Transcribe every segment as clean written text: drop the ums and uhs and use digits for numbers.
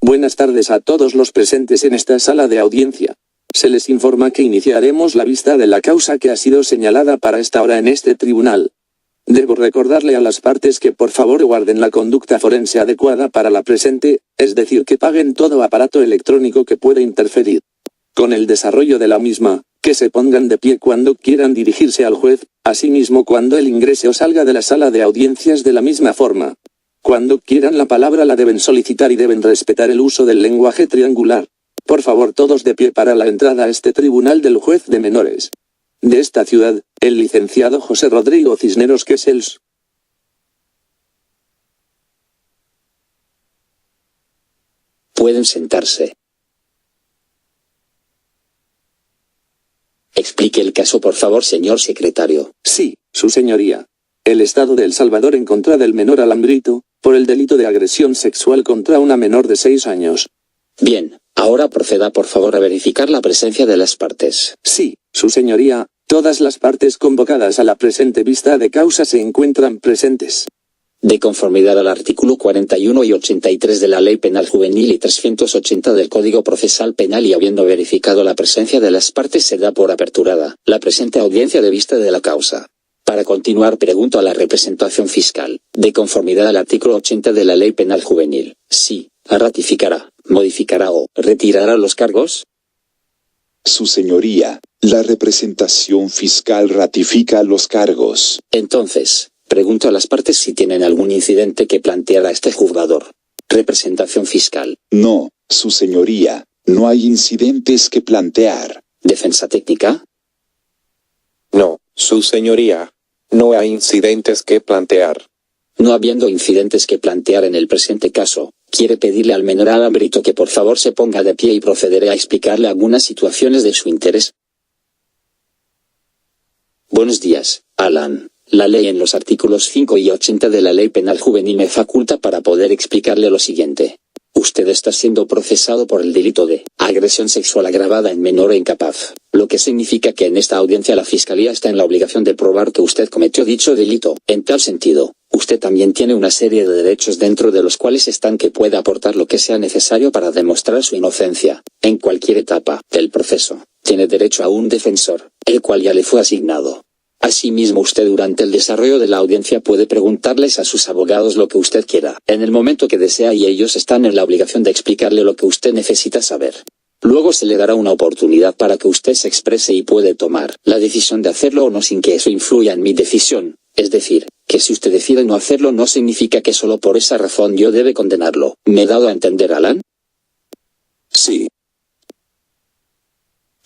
Buenas tardes a todos los presentes en esta sala de audiencia. Se les informa que iniciaremos la vista de la causa que ha sido señalada para esta hora en este tribunal. Debo recordarle a las partes que por favor guarden la conducta forense adecuada para la presente, es decir que paguen todo aparato electrónico que pueda interferir con el desarrollo de la misma, que se pongan de pie cuando quieran dirigirse al juez, asimismo cuando él ingrese o salga de la sala de audiencias de la misma forma. Cuando quieran la palabra la deben solicitar y deben respetar el uso del lenguaje triangular. Por favor todos de pie para la entrada a este tribunal del juez de menores de esta ciudad, el licenciado José Rodrigo Cisneros Quesels. Pueden sentarse. Explique el caso por favor, señor secretario. Sí, su señoría. El Estado de El Salvador en contra del menor Alambrito, por el delito de agresión sexual contra una menor de 6 años. Bien, ahora proceda por favor a verificar la presencia de las partes. Sí, su señoría, todas las partes convocadas a la presente vista de causa se encuentran presentes. De conformidad al artículo 41 y 83 de la Ley Penal Juvenil y 380 del Código Procesal Penal y habiendo verificado la presencia de las partes se da por aperturada la presente audiencia de vista de la causa. Para continuar pregunto a la representación fiscal, de conformidad al artículo 80 de la Ley Penal Juvenil, si ratificará, modificará o retirará los cargos. Su señoría, la representación fiscal ratifica los cargos. Entonces, pregunto a las partes si tienen algún incidente que plantear a este juzgador. Representación fiscal. No, su señoría, no hay incidentes que plantear. Defensa técnica. No, su señoría. No hay incidentes que plantear. No habiendo incidentes que plantear en el presente caso, quiere pedirle al menor Alambrito que por favor se ponga de pie y procederé a explicarle algunas situaciones de su interés. Buenos días, Alan. La ley en los artículos 5 y 80 de la Ley Penal Juvenil me faculta para poder explicarle lo siguiente. Usted está siendo procesado por el delito de agresión sexual agravada en menor e incapaz, lo que significa que en esta audiencia la Fiscalía está en la obligación de probar que usted cometió dicho delito. En tal sentido, usted también tiene una serie de derechos dentro de los cuales están que pueda aportar lo que sea necesario para demostrar su inocencia. En cualquier etapa del proceso, tiene derecho a un defensor, el cual ya le fue asignado. Asimismo usted durante el desarrollo de la audiencia puede preguntarles a sus abogados lo que usted quiera, en el momento que desea y ellos están en la obligación de explicarle lo que usted necesita saber. Luego se le dará una oportunidad para que usted se exprese y puede tomar la decisión de hacerlo o no sin que eso influya en mi decisión, es decir, que si usted decide no hacerlo no significa que solo por esa razón yo debe condenarlo. ¿Me he dado a entender, Alan? Sí.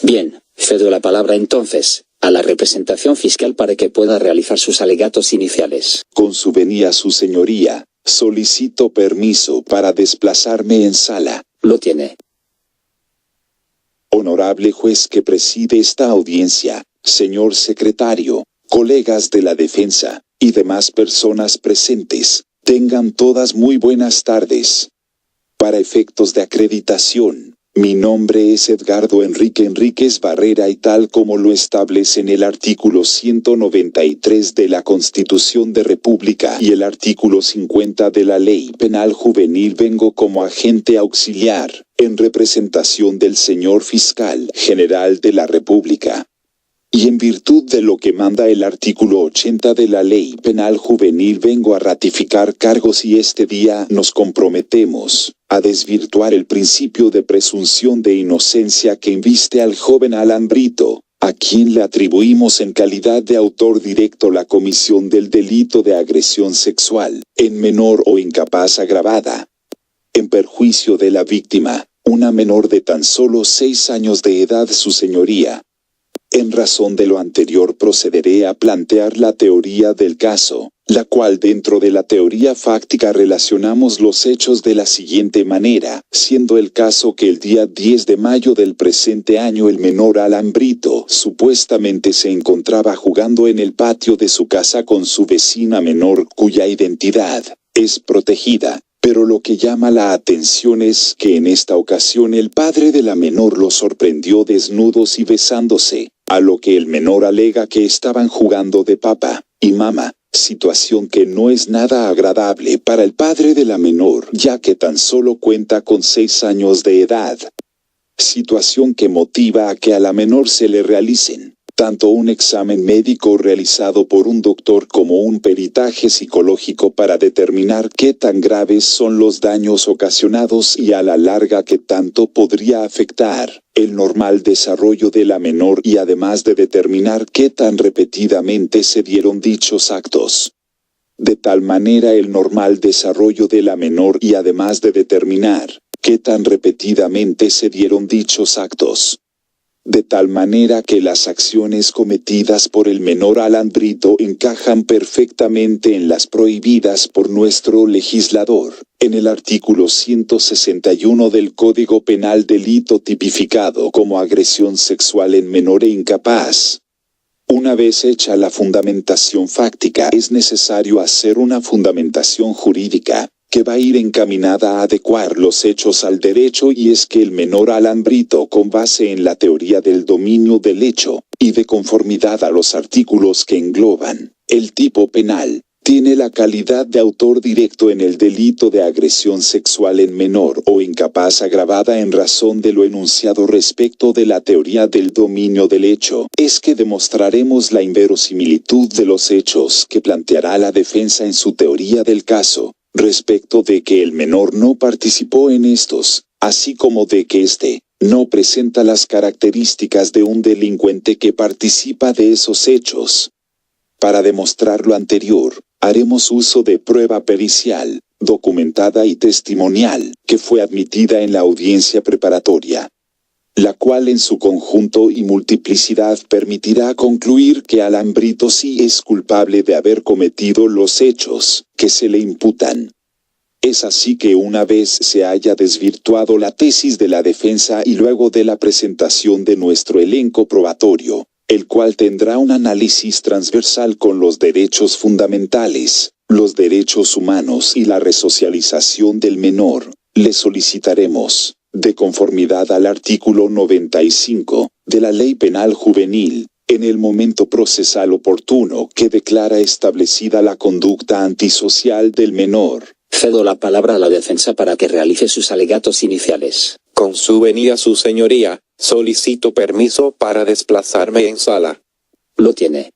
Bien, cedo la palabra entonces a la representación fiscal para que pueda realizar sus alegatos iniciales. Con su venia, su señoría, solicito permiso para desplazarme en sala. Lo tiene. Honorable juez que preside esta audiencia, señor secretario, colegas de la defensa, y demás personas presentes, tengan todas muy buenas tardes. Para efectos de acreditación, mi nombre es Edgardo Enrique Enríquez Barrera y tal como lo establece en el artículo 193 de la Constitución de República y el artículo 50 de la Ley Penal Juvenil vengo como agente auxiliar, en representación del señor Fiscal General de la República. Y en virtud de lo que manda el artículo 80 de la Ley Penal Juvenil vengo a ratificar cargos y este día nos comprometemos a desvirtuar el principio de presunción de inocencia que inviste al joven Alambrito, a quien le atribuimos en calidad de autor directo la comisión del delito de agresión sexual, en menor o incapaz agravada, en perjuicio de la víctima, una menor de tan solo 6 años de edad, su señoría. En razón de lo anterior procederé a plantear la teoría del caso, la cual dentro de la teoría fáctica relacionamos los hechos de la siguiente manera, siendo el caso que el día 10 de mayo del presente año el menor Alambrito supuestamente se encontraba jugando en el patio de su casa con su vecina menor cuya identidad es protegida. Pero lo que llama la atención es que en esta ocasión el padre de la menor lo sorprendió desnudos y besándose, a lo que el menor alega que estaban jugando de papá y mamá, situación que no es nada agradable para el padre de la menor, ya que tan solo cuenta con 6 años de edad. Situación que motiva a que a la menor se le realicen tanto un examen médico realizado por un doctor como un peritaje psicológico para determinar qué tan graves son los daños ocasionados y a la larga qué tanto podría afectar el normal desarrollo de la menor, y además de determinar qué tan repetidamente se dieron dichos actos. De tal manera el normal desarrollo de la menor, y además de determinar qué tan repetidamente se dieron dichos actos. De tal manera que las acciones cometidas por el menor Alan Brito encajan perfectamente en las prohibidas por nuestro legislador, en el artículo 161 del Código Penal, delito tipificado como agresión sexual en menor e incapaz. Una vez hecha la fundamentación fáctica, es necesario hacer una fundamentación jurídica, que va a ir encaminada a adecuar los hechos al derecho, y es que el menor Alan Brito, con base en la teoría del dominio del hecho, y de conformidad a los artículos que engloban el tipo penal, tiene la calidad de autor directo en el delito de agresión sexual en menor o incapaz agravada en razón de lo enunciado respecto de la teoría del dominio del hecho. Es que demostraremos la inverosimilitud de los hechos que planteará la defensa en su teoría del caso, respecto de que el menor no participó en estos, así como de que éste no presenta las características de un delincuente que participa de esos hechos. Para demostrar lo anterior, haremos uso de prueba pericial, documentada y testimonial, que fue admitida en la audiencia preparatoria, la cual en su conjunto y multiplicidad permitirá concluir que Alan Brito sí es culpable de haber cometido los hechos que se le imputan. Es así que una vez se haya desvirtuado la tesis de la defensa y luego de la presentación de nuestro elenco probatorio, el cual tendrá un análisis transversal con los derechos fundamentales, los derechos humanos y la resocialización del menor, le solicitaremos, de conformidad al artículo 95 de la Ley Penal Juvenil, en el momento procesal oportuno que declara establecida la conducta antisocial del menor. Cedo la palabra a la defensa para que realice sus alegatos iniciales. Con su venida, su señoría, solicito permiso para desplazarme en sala. Lo tiene.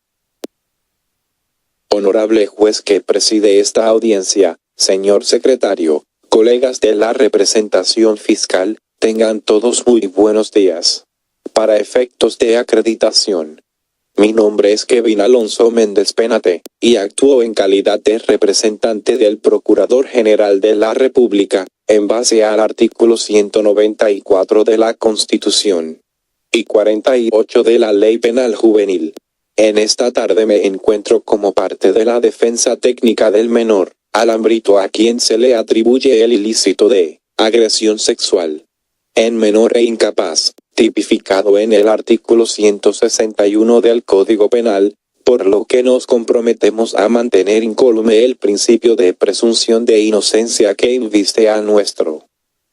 Honorable juez que preside esta audiencia, señor secretario, colegas de la representación fiscal, tengan todos muy buenos días. Para efectos de acreditación, mi nombre es Kevin Alonso Méndez Penate, y actúo en calidad de representante del Procurador General de la República, en base al artículo 194 de la Constitución y 48 de la Ley Penal Juvenil. En esta tarde me encuentro como parte de la defensa técnica del menor Alan Brito, a quien se le atribuye el ilícito de agresión sexual en menor e incapaz, tipificado en el artículo 161 del Código Penal, por lo que nos comprometemos a mantener incólume el principio de presunción de inocencia que inviste a nuestro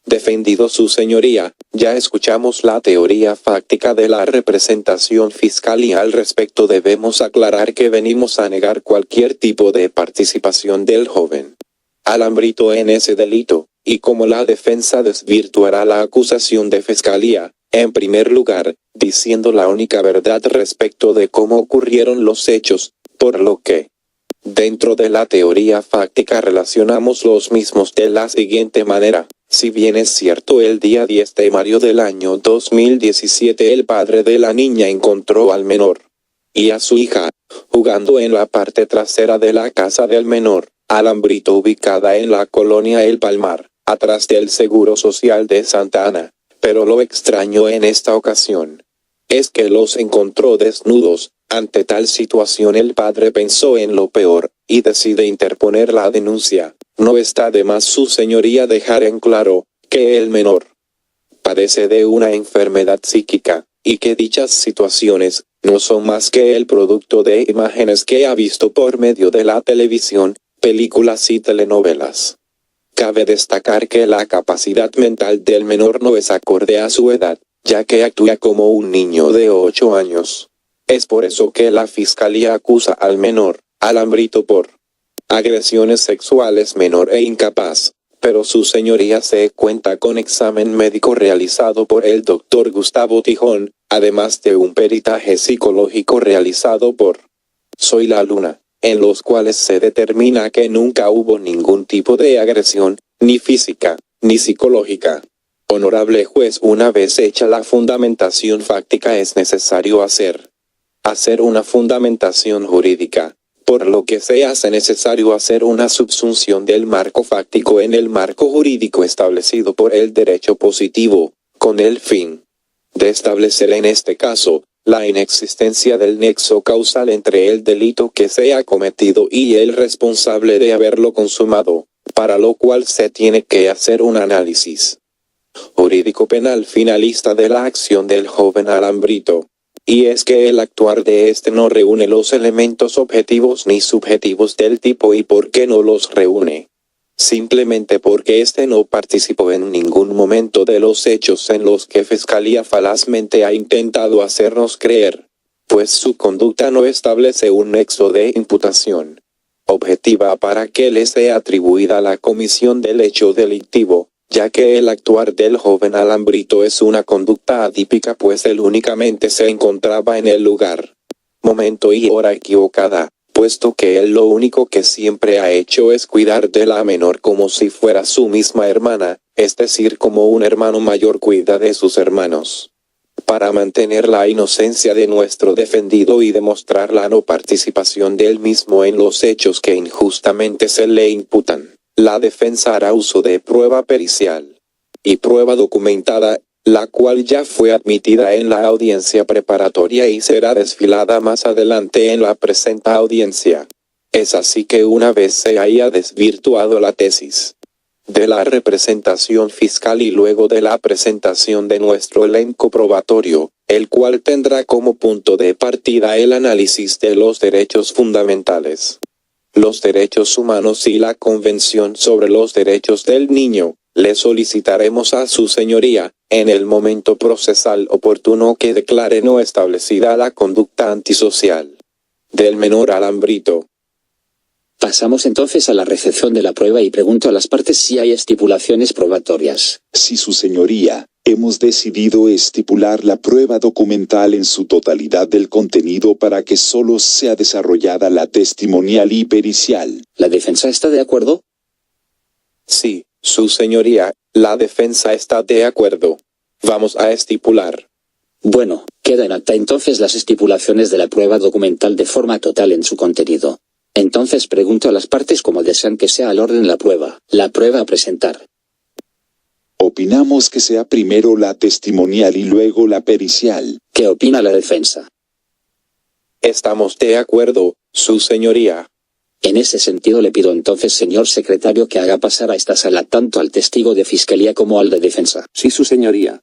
defendido. Su señoría, ya escuchamos la teoría fáctica de la representación fiscal y al respecto debemos aclarar que venimos a negar cualquier tipo de participación del joven Alan Brito en ese delito, y como la defensa desvirtuará la acusación de fiscalía, en primer lugar, diciendo la única verdad respecto de cómo ocurrieron los hechos, por lo que, dentro de la teoría fáctica relacionamos los mismos de la siguiente manera. Si bien es cierto, el día 10 de mayo del año 2017 el padre de la niña encontró al menor y a su hija jugando en la parte trasera de la casa del menor Alan Brito, ubicada en la colonia El Palmar, atrás del Seguro Social de Santa Ana. Pero lo extraño en esta ocasión es que los encontró desnudos. Ante tal situación el padre pensó en lo peor, y decide interponer la denuncia. No está de más, su señoría, dejar en claro que el menor padece de una enfermedad psíquica, y que dichas situaciones no son más que el producto de imágenes que ha visto por medio de la televisión, películas y telenovelas. Cabe destacar que la capacidad mental del menor no es acorde a su edad, ya que actúa como un niño de 8 años. Es por eso que la fiscalía acusa al menor Alambrito por agresiones sexuales menor e incapaz, pero su señoría se cuenta con examen médico realizado por el doctor Gustavo Tijón, además de un peritaje psicológico realizado por Soy la Luna, en los cuales se determina que nunca hubo ningún tipo de agresión, ni física, ni psicológica. Honorable juez, una vez hecha la fundamentación fáctica es necesario hacer una fundamentación jurídica, por lo que se hace necesario hacer una subsunción del marco fáctico en el marco jurídico establecido por el derecho positivo, con el fin de establecer en este caso la inexistencia del nexo causal entre el delito que se ha cometido y el responsable de haberlo consumado, para lo cual se tiene que hacer un análisis jurídico penal finalista de la acción del joven Alambrito. Y es que el actuar de este no reúne los elementos objetivos ni subjetivos del tipo. ¿Y por qué no los reúne? Simplemente porque este no participó en ningún momento de los hechos en los que Fiscalía falazmente ha intentado hacernos creer, pues su conducta no establece un nexo de imputación objetiva para que le sea atribuida la comisión del hecho delictivo, ya que el actuar del joven Alambrito es una conducta atípica, pues él únicamente se encontraba en el lugar, momento y hora equivocada, puesto que él lo único que siempre ha hecho es cuidar de la menor como si fuera su misma hermana, es decir, como un hermano mayor cuida de sus hermanos. Para mantener la inocencia de nuestro defendido y demostrar la no participación de él mismo en los hechos que injustamente se le imputan, la defensa hará uso de prueba pericial y prueba documentada, la cual ya fue admitida en la audiencia preparatoria y será desfilada más adelante en la presente audiencia. Es así que una vez se haya desvirtuado la tesis de la representación fiscal y luego de la presentación de nuestro elenco probatorio, el cual tendrá como punto de partida el análisis de los derechos fundamentales, los derechos humanos y la Convención sobre los Derechos del Niño, le solicitaremos a su señoría, en el momento procesal oportuno, que declare no establecida la conducta antisocial del menor Alambrito. Pasamos entonces a la recepción de la prueba y pregunto a las partes si hay estipulaciones probatorias. Sí, su señoría, hemos decidido estipular la prueba documental en su totalidad del contenido para que solo sea desarrollada la testimonial y pericial. ¿La defensa está de acuerdo? Sí, su señoría, la defensa está de acuerdo. Vamos a estipular. Bueno, queda en acta entonces las estipulaciones de la prueba documental de forma total en su contenido. Entonces pregunto a las partes cómo desean que sea al orden la prueba a presentar. Opinamos que sea primero la testimonial y luego la pericial. ¿Qué opina la defensa? Estamos de acuerdo, su señoría. En ese sentido le pido entonces, señor secretario, que haga pasar a esta sala tanto al testigo de fiscalía como al de defensa. Sí, su señoría.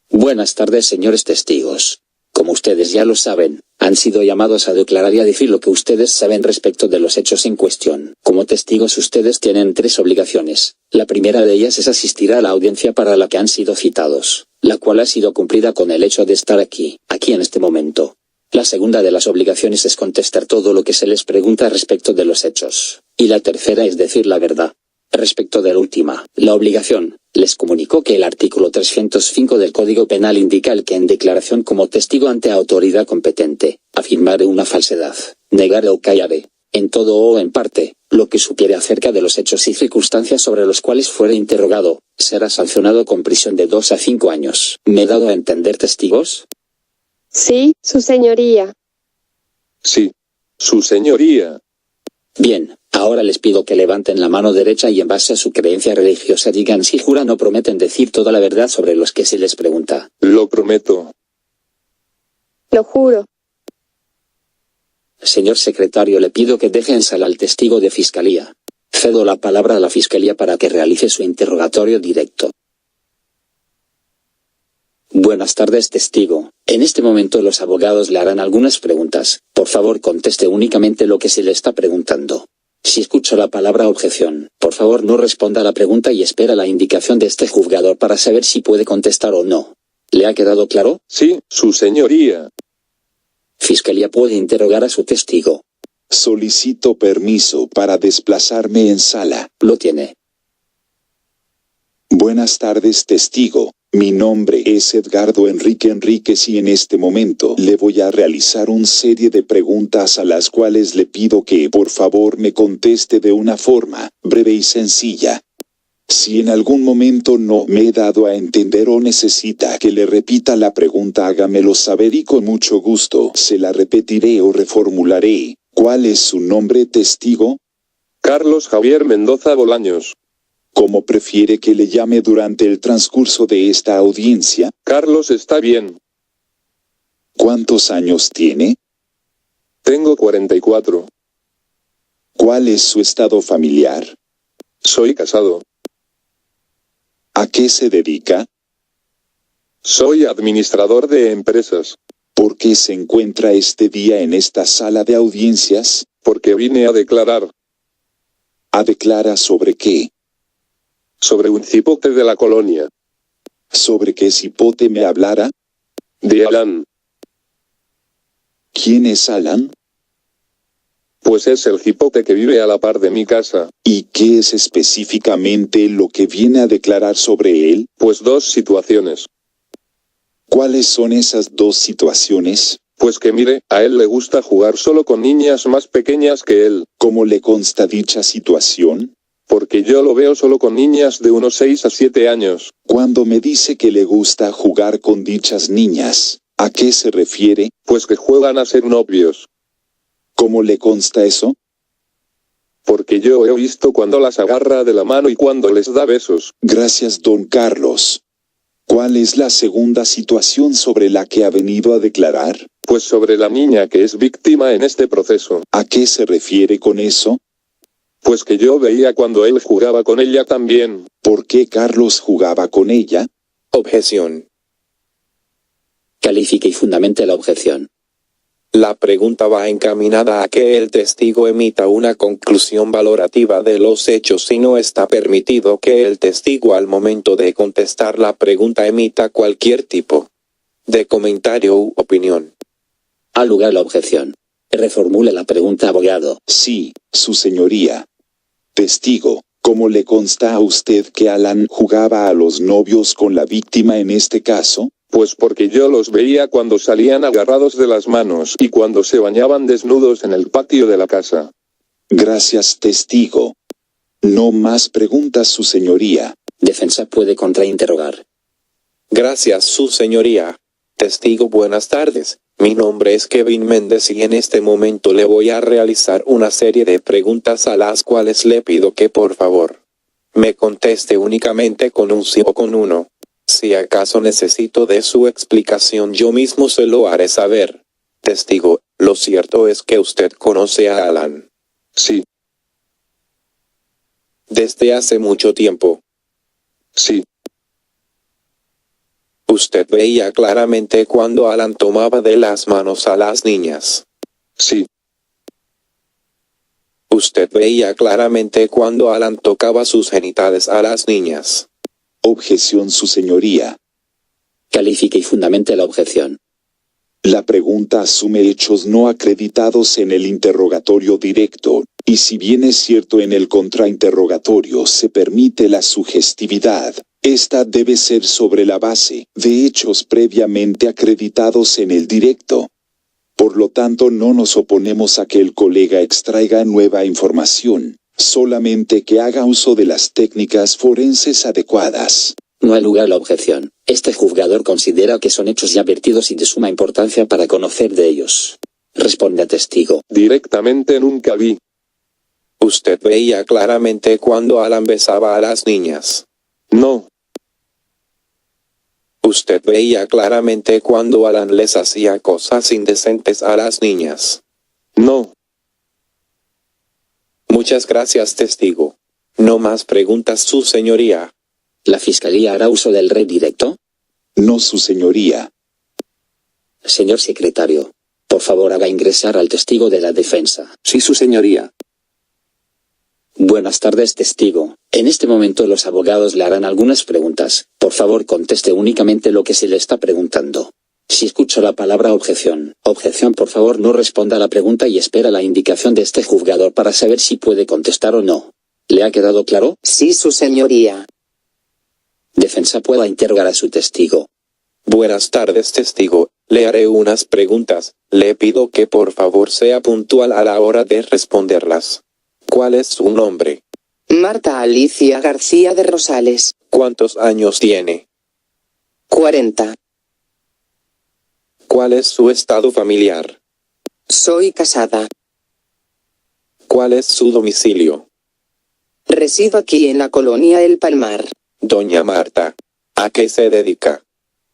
Buenas tardes, señores testigos. Como ustedes ya lo saben, han sido llamados a declarar y a decir lo que ustedes saben respecto de los hechos en cuestión. Como testigos ustedes tienen 3 obligaciones. La primera de ellas es asistir a la audiencia para la que han sido citados, la cual ha sido cumplida con el hecho de estar aquí en este momento. La segunda de las obligaciones es contestar todo lo que se les pregunta respecto de los hechos. Y la tercera es decir la verdad. Respecto de la última, la obligación, les comunicó que el artículo 305 del Código Penal indica el que en declaración como testigo ante autoridad competente, afirmare una falsedad, negare o callare, en todo o en parte, lo que supiere acerca de los hechos y circunstancias sobre los cuales fuere interrogado, será sancionado con prisión de 2 a 5 años. ¿Me he dado a entender, testigos? Sí, su señoría. Sí, su señoría. Bien, ahora les pido que levanten la mano derecha y en base a su creencia religiosa digan si juran o prometen decir toda la verdad sobre los que se les pregunta. Lo prometo. Lo juro. Señor secretario, le pido que deje en sala al testigo de fiscalía. Cedo la palabra a la fiscalía para que realice su interrogatorio directo. Buenas tardes, testigo. En este momento los abogados le harán algunas preguntas. Por favor, conteste únicamente lo que se le está preguntando. Si escucha la palabra objeción, por favor no responda a la pregunta y espera la indicación de este juzgador para saber si puede contestar o no. ¿Le ha quedado claro? Sí, su señoría. Fiscalía puede interrogar a su testigo. Solicito permiso para desplazarme en sala. Lo tiene. Buenas tardes, testigo. Mi nombre es Edgardo Enrique Enríquez y en este momento le voy a realizar una serie de preguntas a las cuales le pido que por favor me conteste de una forma breve y sencilla. Si en algún momento no me he dado a entender o necesita que le repita la pregunta, hágamelo saber y con mucho gusto se la repetiré o reformularé. ¿Cuál es su nombre, testigo? Carlos Javier Mendoza Bolaños. ¿Cómo prefiere que le llame durante el transcurso de esta audiencia? Carlos está bien. ¿Cuántos años tiene? Tengo 44. ¿Cuál es su estado familiar? Soy casado. ¿A qué se dedica? Soy administrador de empresas. ¿Por qué se encuentra este día en esta sala de audiencias? Porque vine a declarar. ¿A declarar sobre qué? Sobre un cipote de la colonia. ¿Sobre qué cipote me hablara? De Alan. ¿Quién es Alan? Pues es el cipote que vive a la par de mi casa. ¿Y qué es específicamente lo que viene a declarar sobre él? Pues dos situaciones. ¿Cuáles son esas dos situaciones? Pues que mire, a él le gusta jugar solo con niñas más pequeñas que él. ¿Cómo le consta dicha situación? Porque yo lo veo solo con niñas de unos 6 a 7 años. Cuando me dice que le gusta jugar con dichas niñas, ¿a qué se refiere? Pues que juegan a ser novios. ¿Cómo le consta eso? Porque yo he visto cuando las agarra de la mano y cuando les da besos. Gracias, don Carlos. ¿Cuál es la segunda situación sobre la que ha venido a declarar? Pues sobre la niña que es víctima en este proceso. ¿A qué se refiere con eso? Pues que yo veía cuando él jugaba con ella también. ¿Por qué Carlos jugaba con ella? Objeción. Califique y fundamente la objeción. La pregunta va encaminada a que el testigo emita una conclusión valorativa de los hechos y no está permitido que el testigo al momento de contestar la pregunta emita cualquier tipo de comentario u opinión. Al lugar la objeción. Reformule la pregunta, abogado. Sí, su señoría. Testigo, ¿cómo le consta a usted que Alan jugaba a los novios con la víctima en este caso? Pues porque yo los veía cuando salían agarrados de las manos y cuando se bañaban desnudos en el patio de la casa. Gracias, testigo. No más preguntas, su señoría. Defensa puede contrainterrogar. Gracias, su señoría. Testigo, buenas tardes. Mi nombre es Kevin Méndez y en este momento le voy a realizar una serie de preguntas a las cuales le pido que por favor me conteste únicamente con un sí o con un no. Si acaso necesito de su explicación, yo mismo se lo haré saber. Testigo, lo cierto es que usted conoce a Alan. Sí, Desde hace mucho tiempo. sí, Usted veía claramente cuando Alan tomaba de las manos a las niñas. sí, Usted veía claramente cuando Alan tocaba sus genitales a las niñas. Objeción, su señoría. Califique y fundamente la objeción. La pregunta asume hechos no acreditados en el interrogatorio directo, y si bien es cierto en el contrainterrogatorio se permite la sugestividad, esta debe ser sobre la base de hechos previamente acreditados en el directo. Por lo tanto, no nos oponemos a que el colega extraiga nueva información, solamente que haga uso de las técnicas forenses adecuadas. No hay lugar a la objeción. Este juzgador considera que son hechos ya vertidos y de suma importancia para conocer de ellos. Responde a testigo. directamente nunca vi. Usted veía claramente cuando Alan besaba a las niñas. No, Usted veía claramente cuando Alan les hacía cosas indecentes a las niñas. no, Muchas gracias, testigo. No más preguntas, su señoría. ¿La fiscalía hará uso del redirecto? No, su señoría. Señor secretario, por favor haga ingresar al testigo de la defensa. Sí, su señoría. Buenas tardes, testigo. En este momento los abogados le harán algunas preguntas. Por favor, conteste únicamente lo que se le está preguntando. Si escucho la palabra objeción, por favor no responda a la pregunta y espera la indicación de este juzgador para saber si puede contestar o no. ¿Le ha quedado claro? Sí, su señoría. Defensa pueda interrogar a su testigo. Buenas tardes, testigo. Le haré unas preguntas. Le pido que por favor sea puntual a la hora de responderlas. ¿Cuál es su nombre? Marta Alicia García de Rosales. ¿Cuántos años tiene? 40. ¿Cuál es su estado familiar? Soy casada. ¿Cuál es su domicilio? Resido aquí en la colonia El Palmar. Doña Marta, ¿a qué se dedica?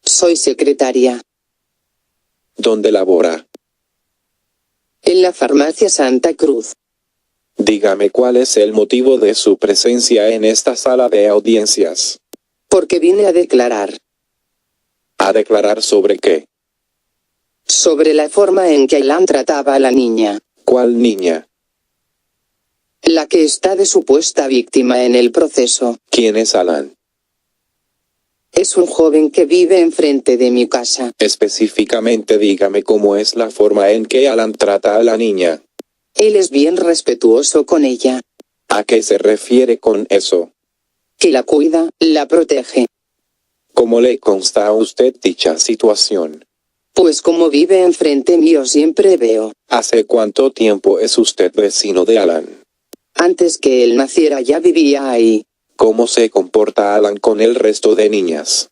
Soy secretaria. ¿Dónde labora? En la farmacia Santa Cruz. Dígame cuál es el motivo de su presencia en esta sala de audiencias. Porque vine a declarar. ¿A declarar sobre qué? Sobre la forma en que Alan trataba a la niña. ¿Cuál niña? La que está de supuesta víctima en el proceso. ¿Quién es Alan? Es un joven que vive enfrente de mi casa. Específicamente dígame cómo es la forma en que Alan trata a la niña. Él es bien respetuoso con ella. ¿A qué se refiere con eso? Que la cuida, la protege. ¿Cómo le consta a usted dicha situación? Pues como vive enfrente mío siempre veo. ¿Hace cuánto tiempo es usted vecino de Alan? Antes que él naciera ya vivía ahí. ¿Cómo se comporta Alan con el resto de niñas?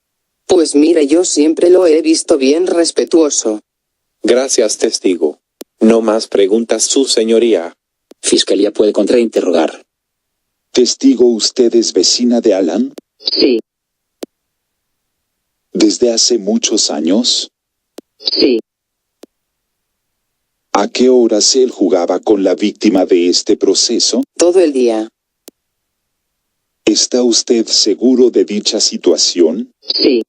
Pues mire, yo siempre lo he visto bien respetuoso. Gracias, testigo. No más preguntas, su señoría. Fiscalía puede contrainterrogar. Testigo, ¿usted es vecina de Alan? Sí, ¿Desde hace muchos años? sí. ¿A qué horas él jugaba con la víctima de este proceso? Todo el día. ¿Está usted seguro de dicha situación? Sí.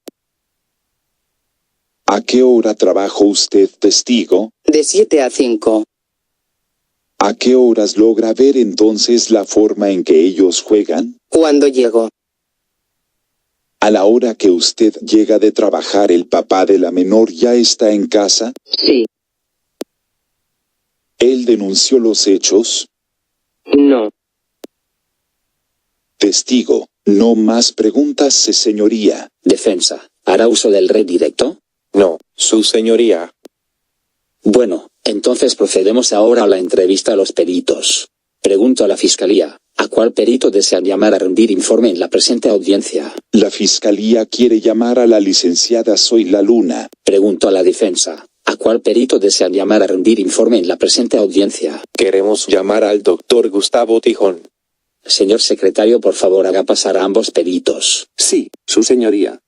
¿A qué hora trabajó usted, testigo? De 7 a 5. ¿A qué horas logra ver entonces la forma en que ellos juegan? Cuando llego. A la hora que usted llega de trabajar, ¿el papá de la menor ya está en casa? Sí. ¿Él denunció los hechos? No. Testigo, no más preguntas, señoría. Defensa, ¿hará uso del redirecto? No, su señoría. Bueno, entonces procedemos ahora a la entrevista a los peritos. Pregunto a la Fiscalía, ¿a cuál perito desean llamar a rendir informe en la presente audiencia? La Fiscalía quiere llamar a la licenciada Zoila Luna. Pregunto a la Defensa, ¿a cuál perito desean llamar a rendir informe en la presente audiencia? Queremos llamar al doctor Gustavo Tijón. Señor secretario, por favor haga pasar a ambos peritos. Sí, su señoría.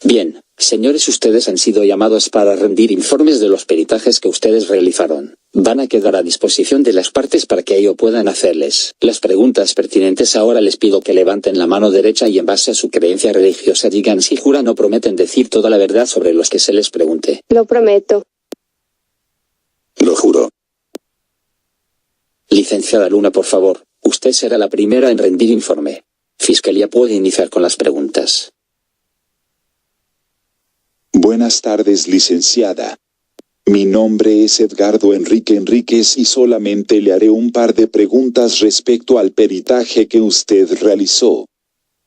Bien, señores, ustedes han sido llamados para rendir informes de los peritajes que ustedes realizaron. Van a quedar a disposición de las partes para que ello puedan hacerles las preguntas pertinentes. Ahora les pido que levanten la mano derecha y en base a su creencia religiosa digan si juran o prometen decir toda la verdad sobre los que se les pregunte. Lo prometo. Lo juro. Licenciada Luna, por favor, usted será la primera en rendir informe. Fiscalía puede iniciar con las preguntas. Buenas tardes, licenciada. Mi nombre es Edgardo Enrique Enríquez y solamente le haré un par de preguntas respecto al peritaje que usted realizó.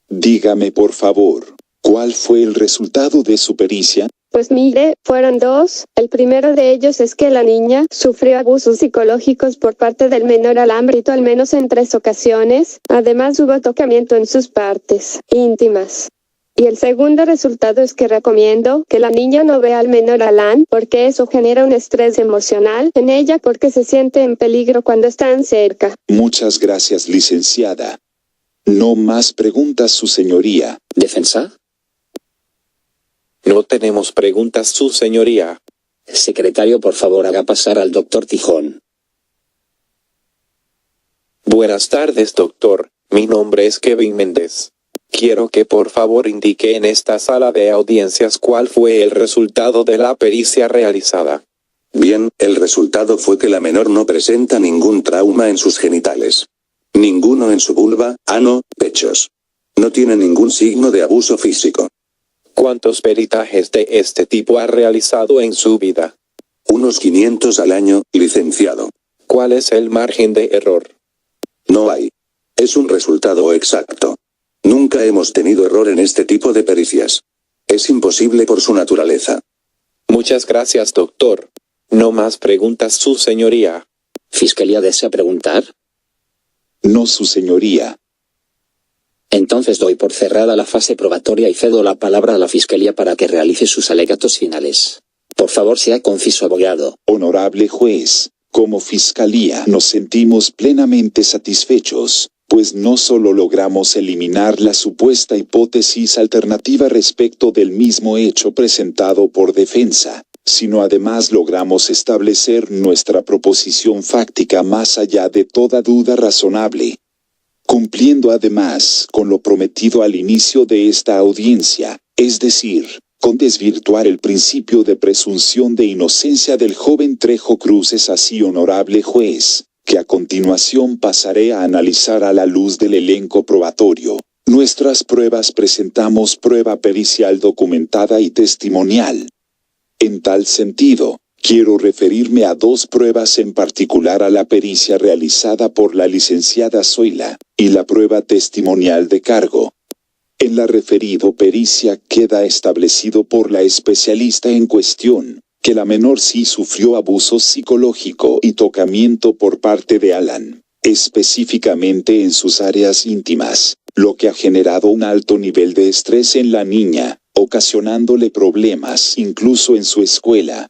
Dígame, por favor, ¿cuál fue el resultado de su pericia? Pues mire, fueron dos. El primero de ellos es que la niña sufrió abusos psicológicos por parte del menor Alan Brito al menos en 3 ocasiones. Además hubo tocamiento en sus partes íntimas. Y el segundo resultado es que recomiendo que la niña no vea al menor Alan porque eso genera un estrés emocional en ella porque se siente en peligro cuando están cerca. Muchas gracias, licenciada. No más preguntas, su señoría. ¿Defensa? No tenemos preguntas, su señoría. Secretario, por favor haga pasar al doctor Tijón. Buenas tardes, doctor. Mi nombre es Kevin Méndez. Quiero que por favor indique en esta sala de audiencias cuál fue el resultado de la pericia realizada. Bien, el resultado fue que la menor no presenta ningún trauma en sus genitales. Ninguno en su vulva, ano, pechos. No tiene ningún signo de abuso físico. ¿Cuántos peritajes de este tipo ha realizado en su vida? Unos 500 al año, licenciado. ¿Cuál es el margen de error? No hay. Es un resultado exacto. Nunca hemos tenido error en este tipo de pericias. Es imposible por su naturaleza. Muchas gracias, doctor. No más preguntas, su señoría. ¿Fiscalía desea preguntar? No, su señoría. Entonces doy por cerrada la fase probatoria y cedo la palabra a la Fiscalía para que realice sus alegatos finales. Por favor, sea conciso, abogado. Honorable juez, como Fiscalía nos sentimos plenamente satisfechos, pues no solo logramos eliminar la supuesta hipótesis alternativa respecto del mismo hecho presentado por defensa, sino además logramos establecer nuestra proposición fáctica más allá de toda duda razonable. Cumpliendo además con lo prometido al inicio de esta audiencia, es decir, con desvirtuar el principio de presunción de inocencia del joven Trejo Cruz. Es así, honorable juez, que a continuación pasaré a analizar a la luz del elenco probatorio. Nuestras pruebas. Presentamos prueba pericial documentada y testimonial. En tal sentido, quiero referirme a dos pruebas en particular: a la pericia realizada por la licenciada Zoila, y la prueba testimonial de cargo. En la referido pericia queda establecido por la especialista en cuestión, que la menor sí sufrió abuso psicológico y tocamiento por parte de Alan, específicamente en sus áreas íntimas, lo que ha generado un alto nivel de estrés en la niña, ocasionándole problemas incluso en su escuela.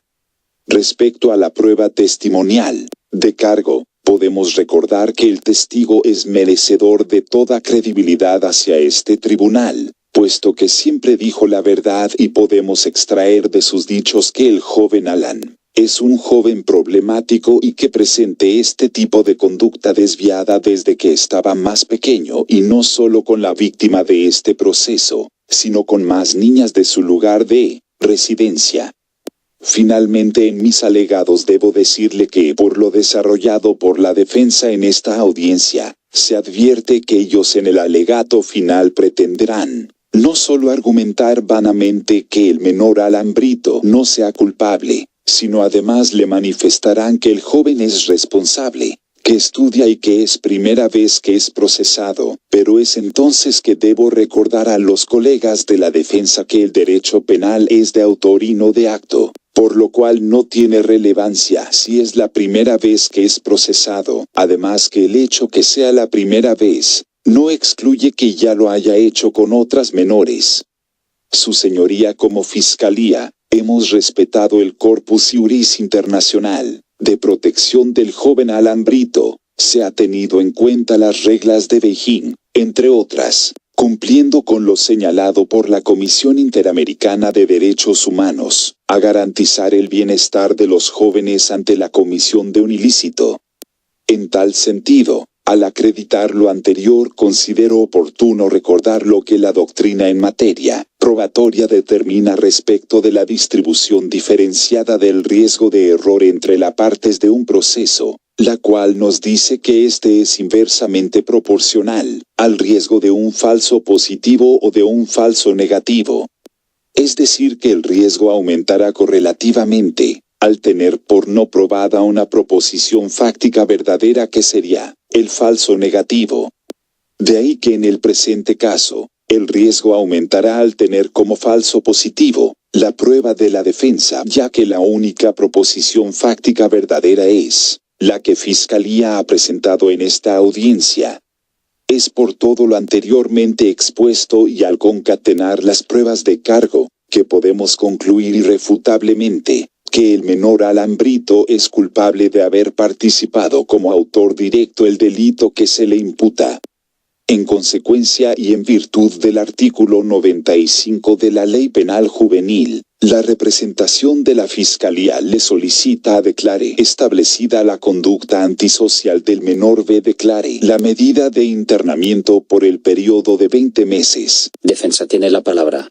Respecto a la prueba testimonial de cargo, podemos recordar que el testigo es merecedor de toda credibilidad hacia este tribunal, puesto que siempre dijo la verdad, y podemos extraer de sus dichos que el joven Alan es un joven problemático y que presente este tipo de conducta desviada desde que estaba más pequeño, y no solo con la víctima de este proceso, sino con más niñas de su lugar de residencia. Finalmente, en mis alegados debo decirle que, por lo desarrollado por la defensa en esta audiencia, se advierte que ellos en el alegato final pretenderán no solo argumentar vanamente que el menor Alan Brito no sea culpable, sino además le manifestarán que el joven es responsable, que estudia y que es primera vez que es procesado. Pero es entonces que debo recordar a los colegas de la defensa que el derecho penal es de autor y no de acto, por lo cual no tiene relevancia si es la primera vez que es procesado. Además, que el hecho que sea la primera vez no excluye que ya lo haya hecho con otras menores. Su señoría, como Fiscalía, hemos respetado el Corpus Juris Internacional de protección del joven Alan Brito. Se ha tenido en cuenta las reglas de Beijing, entre otras, cumpliendo con lo señalado por la Comisión Interamericana de Derechos Humanos, a garantizar el bienestar de los jóvenes ante la comisión de un ilícito. En tal sentido, al acreditar lo anterior, considero oportuno recordar lo que la doctrina en materia probatoria determina respecto de la distribución diferenciada del riesgo de error entre las partes de un proceso, la cual nos dice que este es inversamente proporcional al riesgo de un falso positivo o de un falso negativo. Es decir, que el riesgo aumentará correlativamente al tener por no probada una proposición fáctica verdadera, que sería el falso negativo. De ahí que en el presente caso, el riesgo aumentará al tener como falso positivo la prueba de la defensa, ya que la única proposición fáctica verdadera es la que Fiscalía ha presentado en esta audiencia. Es por todo lo anteriormente expuesto y al concatenar las pruebas de cargo, que podemos concluir irrefutablemente que el menor Alan Brito es culpable de haber participado como autor directo el delito que se le imputa. En consecuencia, y en virtud del artículo 95 de la Ley Penal Juvenil, la representación de la Fiscalía le solicita a declare establecida la conducta antisocial del menor B, declare la medida de internamiento por el periodo de 20 meses. Defensa tiene la palabra.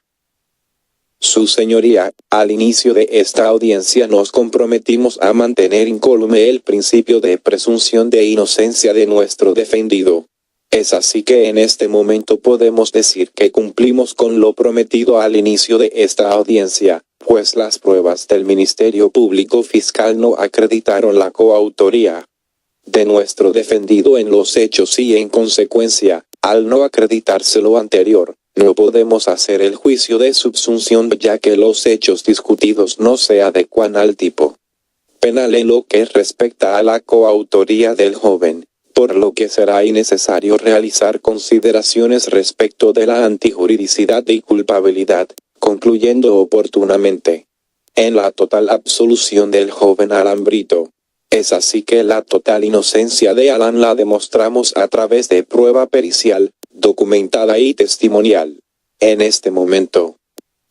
Su señoría, al inicio de esta audiencia nos comprometimos a mantener incólume el principio de presunción de inocencia de nuestro defendido. Es así que en este momento podemos decir que cumplimos con lo prometido al inicio de esta audiencia, pues las pruebas del Ministerio Público Fiscal no acreditaron la coautoría de nuestro defendido en los hechos y en consecuencia, al no acreditarse lo anterior, no podemos hacer el juicio de subsunción ya que los hechos discutidos no se adecuan al tipo penal en lo que respecta a la coautoría del joven, por lo que será innecesario realizar consideraciones respecto de la antijuridicidad y culpabilidad, concluyendo oportunamente en la total absolución del joven Alan Brito. Es así que la total inocencia de Alan la demostramos a través de prueba pericial, documentada y testimonial. En este momento,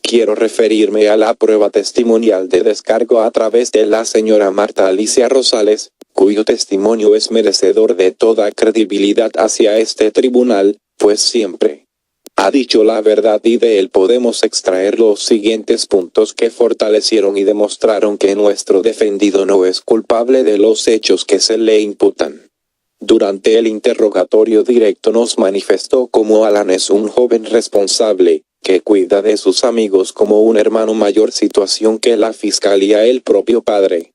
quiero referirme a la prueba testimonial de descargo a través de la señora Marta Alicia Rosales, cuyo testimonio es merecedor de toda credibilidad hacia este tribunal, pues siempre ha dicho la verdad y de él podemos extraer los siguientes puntos que fortalecieron y demostraron que nuestro defendido no es culpable de los hechos que se le imputan. Durante el interrogatorio directo nos manifestó cómo Alan es un joven responsable, que cuida de sus amigos como un hermano mayor, situación que la fiscalía, el propio padre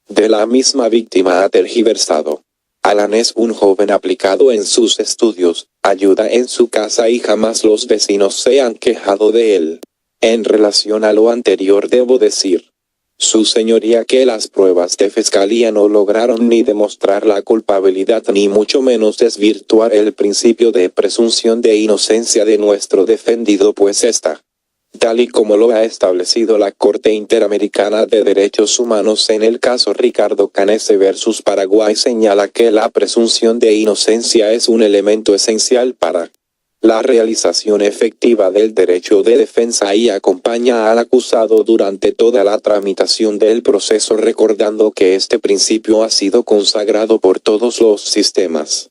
de la misma víctima, ha tergiversado. Alan es un joven aplicado en sus estudios, ayuda en su casa y jamás los vecinos se han quejado de él. En relación a lo anterior debo decir, su señoría, que las pruebas de fiscalía no lograron ni demostrar la culpabilidad ni mucho menos desvirtuar el principio de presunción de inocencia de nuestro defendido, pues esta, tal y como lo ha establecido la Corte Interamericana de Derechos Humanos en el caso Ricardo Canese versus Paraguay, señala que la presunción de inocencia es un elemento esencial para la realización efectiva del derecho de defensa y acompaña al acusado durante toda la tramitación del proceso, recordando que este principio ha sido consagrado por todos los sistemas,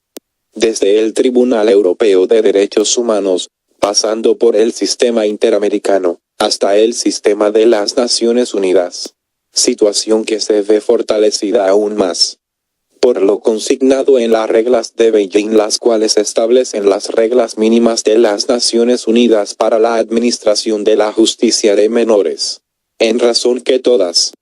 desde el Tribunal Europeo de Derechos Humanos, pasando por el sistema interamericano, hasta el sistema de las Naciones Unidas. Situación que se ve fortalecida aún más por lo consignado en las reglas de Beijing, las cuales establecen las reglas mínimas de las Naciones Unidas para la administración de la justicia de menores. En razón que todas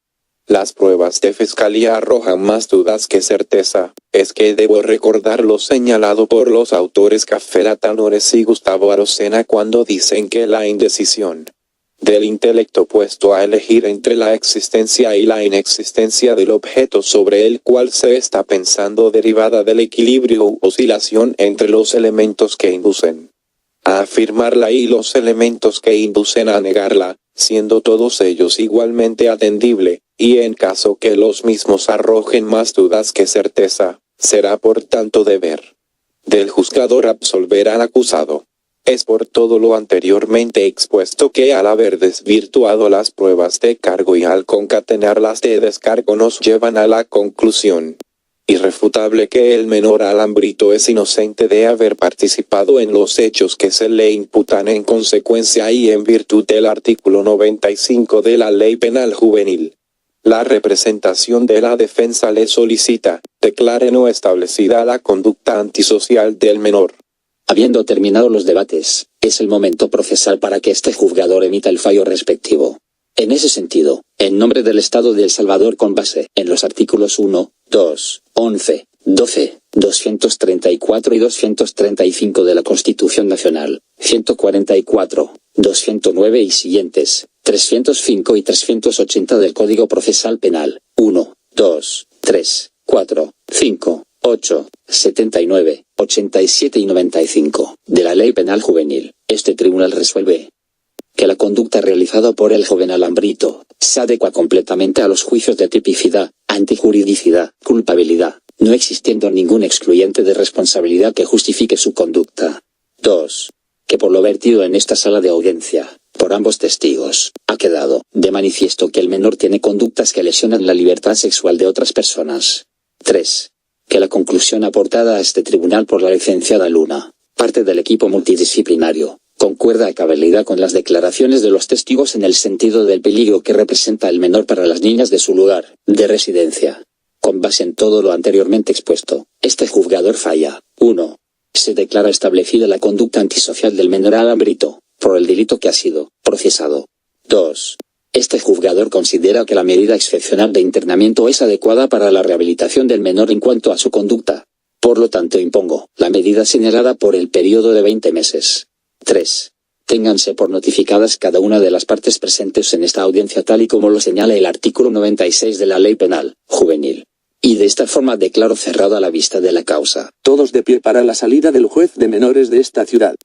las pruebas de fiscalía arrojan más dudas que certeza, es que debo recordar lo señalado por los autores Cafera Tanores y Gustavo Arocena cuando dicen que la indecisión del intelecto puesto a elegir entre la existencia y la inexistencia del objeto sobre el cual se está pensando derivada del equilibrio u oscilación entre los elementos que inducen a afirmarla y los elementos que inducen a negarla, siendo todos ellos igualmente atendible, y en caso que los mismos arrojen más dudas que certeza, será por tanto deber del juzgador absolver al acusado. Es por todo lo anteriormente expuesto que al haber desvirtuado las pruebas de cargo y al concatenarlas de descargo nos llevan a la conclusión irrefutable que el menor Alan Brito es inocente de haber participado en los hechos que se le imputan en consecuencia y en virtud del artículo 95 de la Ley Penal Juvenil. La representación de la defensa le solicita, declare no establecida la conducta antisocial del menor. Habiendo terminado los debates, es el momento procesal para que este juzgador emita el fallo respectivo. En ese sentido, en nombre del Estado de El Salvador, con base en los artículos 1, 2, 11, 12, 234 y 235 de la Constitución Nacional, 144, 209 y siguientes, 305 y 380 del Código Procesal Penal, 1, 2, 3, 4, 5, 8, 79, 87 y 95, de la Ley Penal Juvenil, este tribunal resuelve que la conducta realizada por el joven Alan Brito se adecua completamente a los juicios de tipicidad, antijuridicidad, culpabilidad, no existiendo ningún excluyente de responsabilidad que justifique su conducta. 2. Que por lo vertido en esta sala de audiencia, por ambos testigos, ha quedado de manifiesto que el menor tiene conductas que lesionan la libertad sexual de otras personas. 3. Que la conclusión aportada a este tribunal por la licenciada Luna, parte del equipo multidisciplinario, concuerda a cabalidad con las declaraciones de los testigos en el sentido del peligro que representa el menor para las niñas de su lugar de residencia. Con base en todo lo anteriormente expuesto, este juzgador falla. 1. Se declara establecida la conducta antisocial del menor Alan Brito, por el delito que ha sido procesado. 2. Este juzgador considera que la medida excepcional de internamiento es adecuada para la rehabilitación del menor en cuanto a su conducta. Por lo tanto impongo la medida señalada por el periodo de 20 meses. 3. Ténganse por notificadas cada una de las partes presentes en esta audiencia tal y como lo señala el artículo 96 de la Ley Penal Juvenil. Y de esta forma declaro cerrada la vista de la causa. Todos de pie para la salida del juez de menores de esta ciudad.